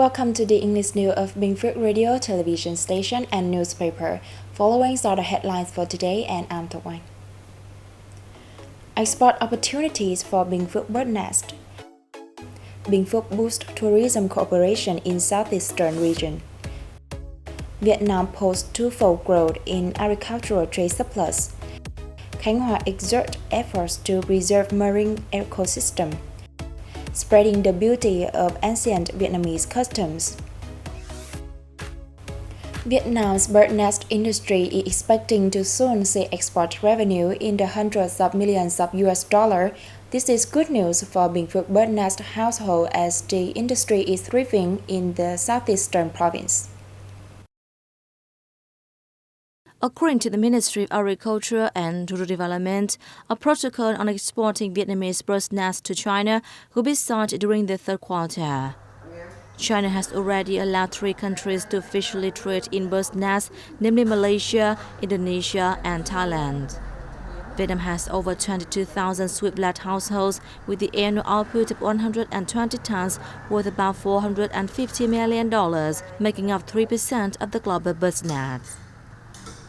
Welcome to the English news of Bình Phước Radio, television station and newspaper. Following are the headlines for today, and I'm Thục Anh. Export opportunities for Bình Phước bird nest. Bình Phước boost tourism cooperation in southeastern region. Vietnam posts twofold growth in agricultural trade surplus. Khánh Hòa exert efforts to preserve marine ecosystem, spreading the beauty of ancient Vietnamese customs. Vietnam's bird nest industry is expecting to soon see export revenue in the hundreds of millions of US dollars. This is good news for Bình Phước bird nest household as the industry is thriving in the southeastern province. According to the Ministry of Agriculture and Rural Development, a protocol on exporting Vietnamese bird nests to China will be signed during the third quarter. China has already allowed 3 countries to officially trade in bird nests, namely Malaysia, Indonesia, and Thailand. Vietnam has over 22,000 sweet-black households with the annual output of 120 tons, worth about $450 million, making up 3% of the global bird nets.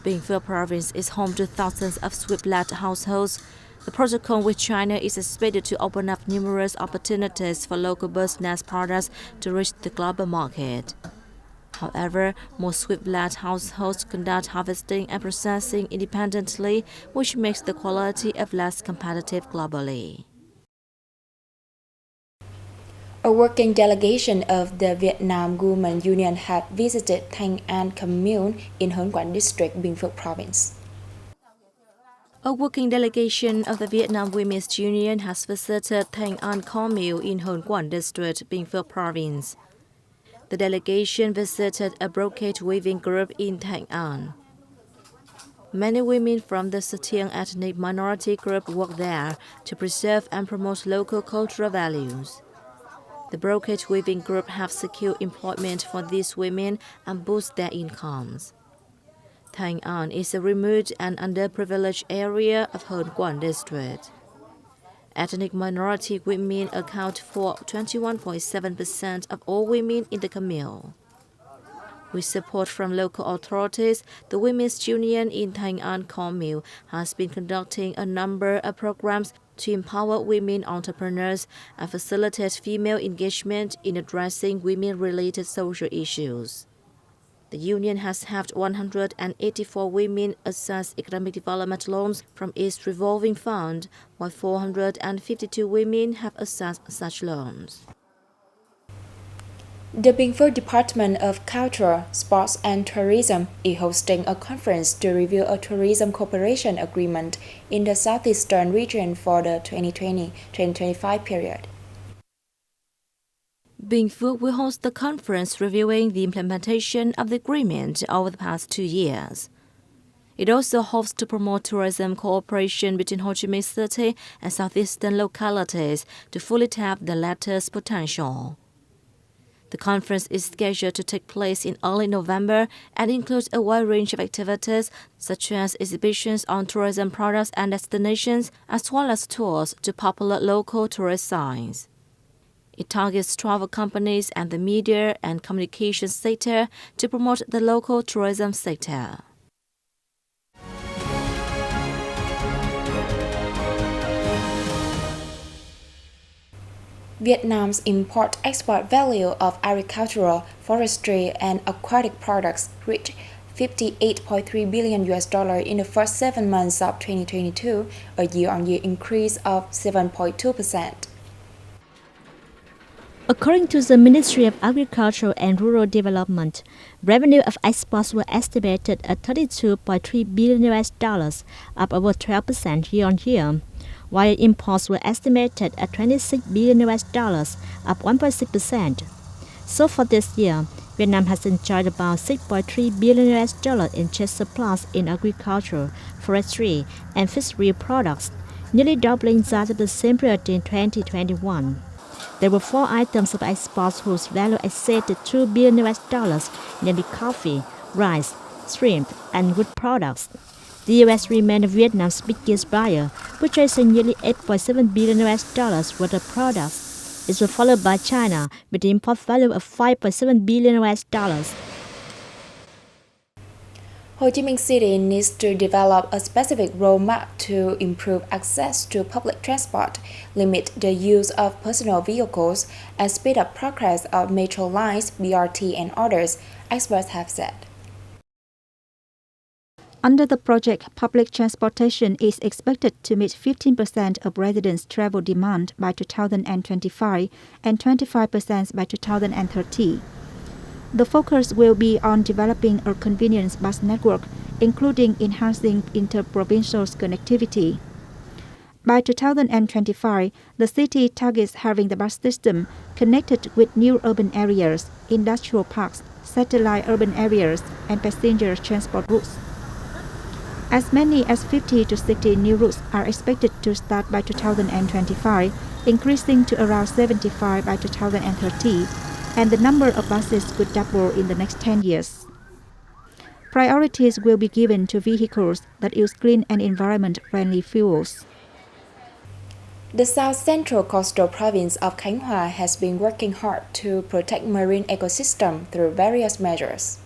Bình Phước province is home to thousands of sweet-black households. The protocol with China is expected to open up numerous opportunities for local bird nest products to reach the global market. However, most sweet-black households conduct harvesting and processing independently, which makes the quality of less competitive globally. A working delegation of the Vietnam Women's Union had visited Thanh An commune in Hớn Quản district, Bình Phước province. A working delegation of the Vietnam Women's Union has visited Thanh An commune in Hớn Quản district, Bình Phước province. The delegation visited a brocade weaving group in Thanh An. Many women from the Satiang ethnic minority group work there to preserve and promote local cultural values. The brocade weaving group have secured employment for these women and boost their incomes. Thanh An is a remote and underprivileged area of Hớn Quản district. Ethnic minority women account for 21.7% of all women in the commune. With support from local authorities, the Women's Union in Thanh An commune has been conducting a number of programs to empower women entrepreneurs and facilitate female engagement in addressing women-related social issues. The union has helped 184 women access economic development loans from its revolving fund, while 452 women have accessed such loans. The Bình Phước Department of Culture, Sports and Tourism is hosting a conference to review a tourism cooperation agreement in the southeastern region for the 2020-2025 period. Bình Phước will host the conference reviewing the implementation of the agreement over the past 2 years. It also hopes to promote tourism cooperation between Ho Chi Minh City and southeastern localities to fully tap the latter's potential. The conference is scheduled to take place in early November and includes a wide range of activities such as exhibitions on tourism products and destinations, as well as tours to popular local tourist sites. It targets travel companies and the media and communications sector to promote the local tourism sector. Vietnam's import-export value of agricultural, forestry, and aquatic products reached $58.3 billion in the first 7 months of 2022, a year-on-year increase of 7.2%. According to the Ministry of Agriculture and Rural Development, revenue of exports were estimated at $32.3 billion, up over 12% year-on-year, while imports were estimated at $26 billion, up 1.6%. So for this year, Vietnam has enjoyed about $6.3 billion in trade surplus in agriculture, forestry, and fishery products, nearly doubling that of the same period in 2021. There were 4 items of exports whose value exceeded $2 billion, namely coffee, rice, shrimp, and wood products. The U.S. remained Vietnam's biggest buyer, purchasing nearly $8.7 billion worth of products. This was followed by China with an import value of $5.7 billion. Ho Chi Minh City needs to develop a specific roadmap to improve access to public transport, limit the use of personal vehicles, and speed up progress of metro lines, BRT, and others, experts have said. Under the project, public transportation is expected to meet 15% of residents' travel demand by 2025 and 25% by 2030. The focus will be on developing a convenience bus network, including enhancing inter-provincial connectivity. By 2025, the city targets having the bus system connected with new urban areas, industrial parks, satellite urban areas, and passenger transport routes. As many as 50 to 60 new routes are expected to start by 2025, increasing to around 75 by 2030, and the number of buses could double in the next 10 years. Priorities will be given to vehicles that use clean and environment-friendly fuels. The South Central Coastal Province of Khánh Hòa has been working hard to protect marine ecosystem through various measures.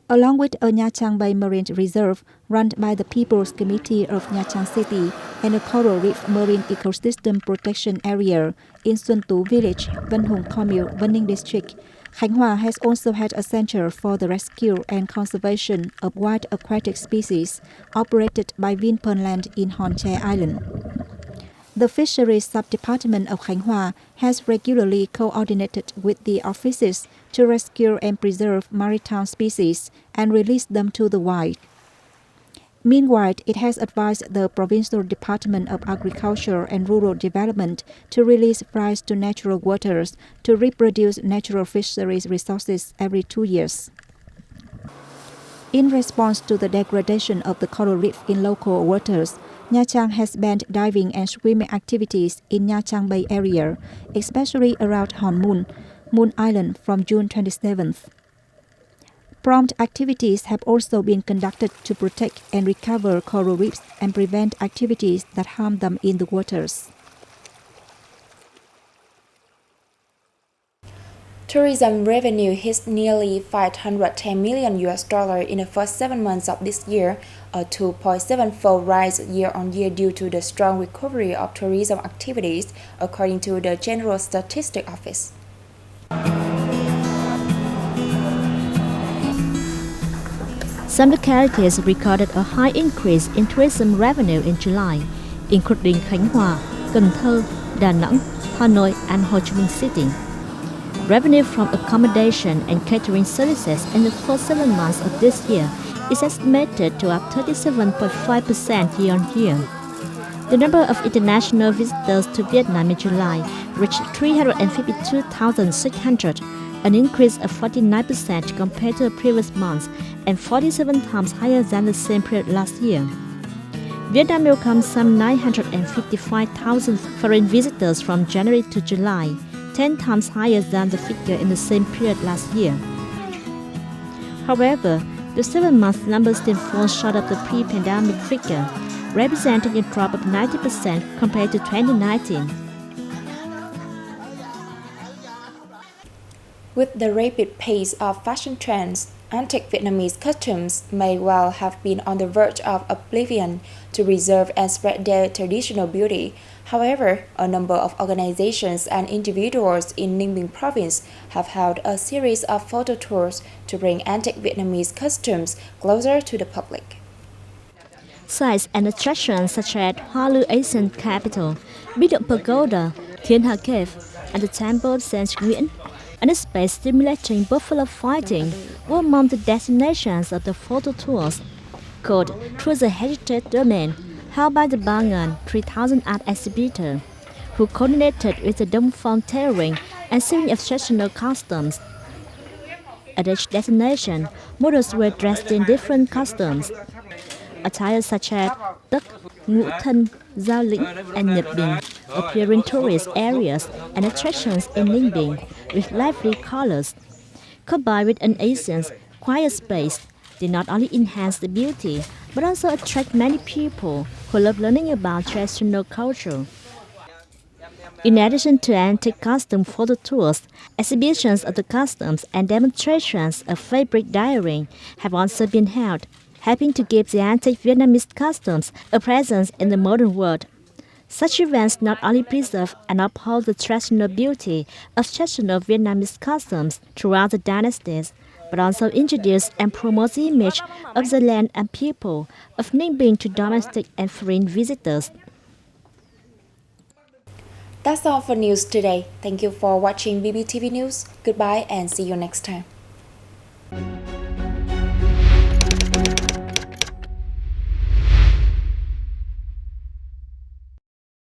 Along with a Nha Trang Bay Marine Reserve run by the People's Committee of Nha Trang City and a Coral Reef Marine Ecosystem Protection Area in Xuân Tú Village, Vân Hùng Commune, Vân Ninh District, Khánh Hòa has also had a center for the rescue and conservation of wild aquatic species operated by Vinpearland in Hòn Tre Island. The Fisheries Sub-Department of Khánh Hòa has regularly coordinated with the offices to rescue and preserve maritime species and release them to the wild. Meanwhile, it has advised the Provincial Department of Agriculture and Rural Development to release flies to natural waters to reproduce natural fisheries resources every 2 years. In response to the degradation of the coral reef in local waters, Nha Trang has banned diving and swimming activities in Nha Trang Bay area, especially around Hòn Mun, Moon Island from June 27th. Prompt activities have also been conducted to protect and recover coral reefs and prevent activities that harm them in the waters. Tourism revenue hit nearly $510 million in the first 7 months of this year, a 2.7-fold rise year-on-year due to the strong recovery of tourism activities, according to the General Statistics Office. Some localities recorded a high increase in tourism revenue in July, including Khánh Hòa, Cần Thơ, Đà Nẵng, Hanoi, and Ho Chi Minh City. Revenue from accommodation and catering services in the first 7 months of this year is estimated to up 37.5% year-on-year. The number of international visitors to Vietnam in July reached 352,600, an increase of 49% compared to the previous month and 47 times higher than the same period last year. Vietnam welcomed some 955,000 foreign visitors from January to July, 10 times higher than the figure in the same period last year. However, the 7-month number still falls short of the pre-pandemic figure, representing a drop of 90% compared to 2019. With the rapid pace of fashion trends, antique Vietnamese costumes may well have been on the verge of oblivion to preserve and spread their traditional beauty. However, a number of organizations and individuals in Ninh Bình province have held a series of photo tours to bring antique Vietnamese costumes closer to the public. Sites and attractions such as Hoa Lư Asian Capital, Bí Động Pagoda, Thiên Hà Cave, and the Temple Saint Nguyễn, and a space stimulating buffalo fighting were among the destinations of the photo tours, called Through the Heritage Domain, held by the Bangan 3000 art exhibitor, who coordinated with the Dong Phong tailoring and sewing of traditional costumes. At each destination, models were dressed in different costumes. Attire such as Thức, Ngũ Thân, Giao Lĩnh, and Nhật Bình appear in tourist areas and attractions in Ninh Bình with lively colors. Combined with an ancient, quiet space, they not only enhance the beauty, but also attract many people who love learning about traditional culture. In addition to antique custom photo tours, exhibitions of the customs and demonstrations of fabric dyeing have also been held, helping to give the antique Vietnamese customs a presence in the modern world. Such events not only preserve and uphold the traditional beauty of traditional Vietnamese customs throughout the dynasties, but also introduce and promote the image of the land and people of Ninh Bình to domestic and foreign visitors. That's all for news today. Thank you for watching BPTV News. Goodbye and see you next time.